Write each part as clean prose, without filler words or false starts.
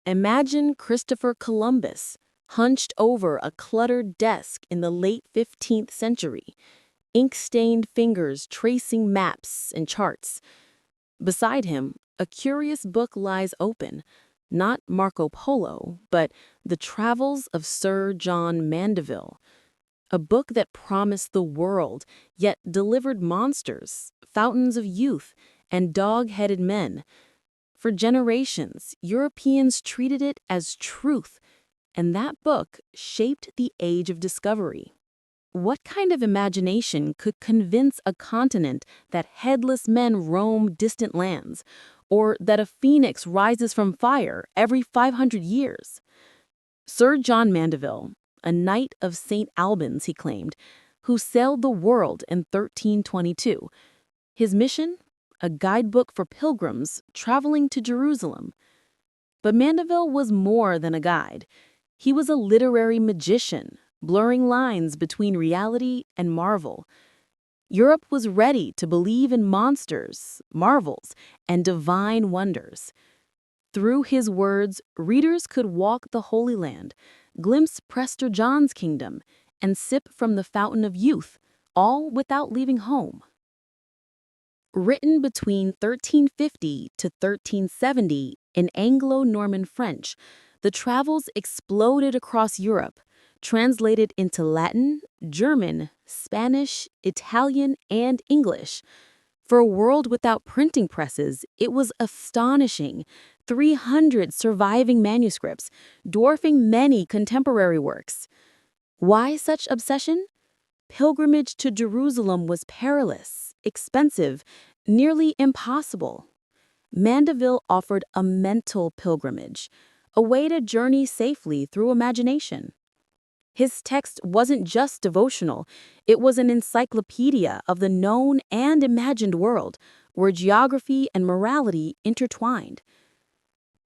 Imagine Christopher Columbus hunched over a cluttered desk in the late 15th century, ink-stained fingers tracing maps and charts. Beside him, a curious book lies open, not Marco Polo, but The Travels of Sir John Mandeville, a book that promised the world, yet delivered monsters, fountains of youth, and dog-headed men. For generations, Europeans treated it as truth, and that book shaped the age of discovery. What kind of imagination could convince a continent that headless men roam distant lands, or that a phoenix rises from fire every 500 years? Sir John Mandeville, a knight of St. Albans, he claimed, who sailed the world in 1322. His mission? A guidebook for pilgrims traveling to Jerusalem. But Mandeville was more than a guide. He was a literary magician, blurring lines between reality and marvel. Europe was ready to believe in monsters, marvels, and divine wonders. Through his words, readers could walk the Holy Land, glimpse Prester John's kingdom, and sip from the fountain of youth, all without leaving home. Written between 1350 to 1370 in Anglo-Norman French, the travels exploded across Europe, translated into Latin, German, Spanish, Italian, and English. For a world without printing presses, it was astonishing. 300 surviving manuscripts, dwarfing many contemporary works. Why such obsession? Pilgrimage to Jerusalem was perilous, expensive, nearly impossible. Mandeville offered a mental pilgrimage, a way to journey safely through imagination. His text wasn't just devotional, it was an encyclopedia of the known and imagined world, where geography and morality intertwined.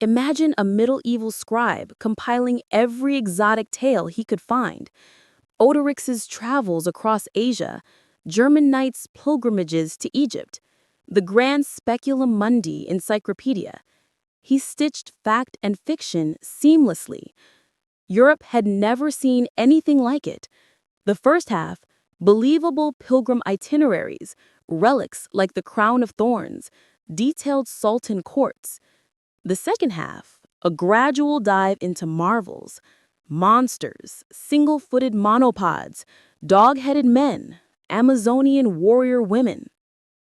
Imagine a medieval scribe compiling every exotic tale he could find. Oderix's travels across Asia, German knights' pilgrimages to Egypt, the Grand Speculum Mundi Encyclopedia. He stitched fact and fiction seamlessly. Europe had never seen anything like it. The first half, believable pilgrim itineraries, relics like the crown of thorns, detailed sultan courts. The second half, a gradual dive into marvels, monsters, single-footed monopods, dog-headed men, Amazonian warrior women.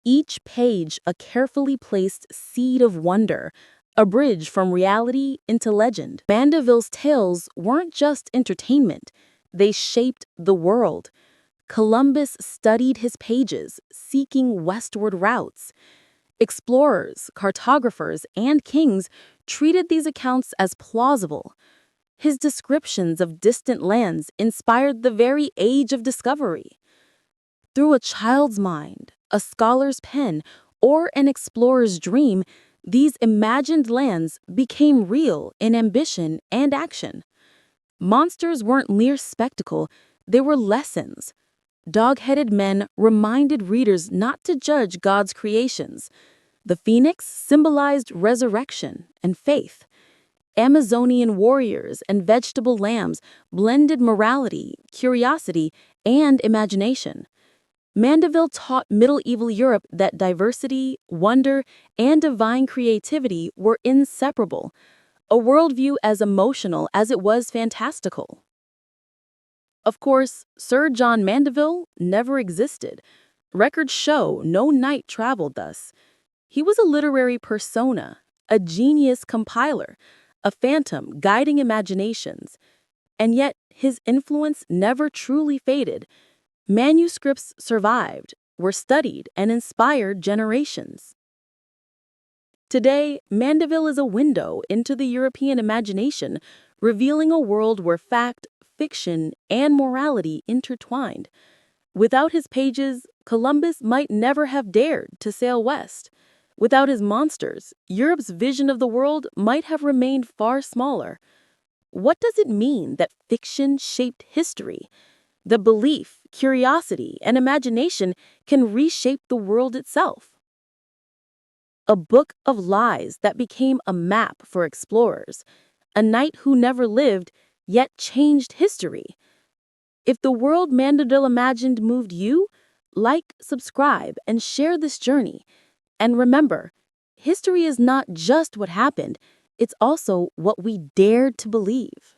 Each page a carefully placed seed of wonder, a bridge from reality into legend. Mandeville's tales weren't just entertainment, they shaped the world. Columbus studied his pages, seeking westward routes. Explorers, cartographers, and kings treated these accounts as plausible. His descriptions of distant lands inspired the very age of discovery. Through a child's mind, a scholar's pen, or an explorer's dream, these imagined lands became real in ambition and action. Monsters weren't mere spectacle, they were lessons. Dog-headed men reminded readers not to judge God's creations. The phoenix symbolized resurrection and faith. Amazonian warriors and vegetable lambs blended morality, curiosity, and imagination. Mandeville taught medieval Europe that diversity, wonder, and divine creativity were inseparable, a worldview as emotional as it was fantastical. Of course, Sir John Mandeville never existed. Records show no knight traveled thus. He was a literary persona, a genius compiler, a phantom guiding imaginations. And yet, his influence never truly faded. Manuscripts survived, were studied, and inspired generations. Today, Mandeville is a window into the European imagination, revealing a world where fact, fiction, and morality intertwined. Without his pages, Columbus might never have dared to sail west. Without his monsters, Europe's vision of the world might have remained far smaller. What does it mean that fiction shaped history? That belief, curiosity, and imagination can reshape the world itself. A book of lies that became a map for explorers, a knight who never lived, yet changed history. If the world Mandeville imagined moved you, like, subscribe, and share this journey. And remember, history is not just what happened, it's also what we dared to believe.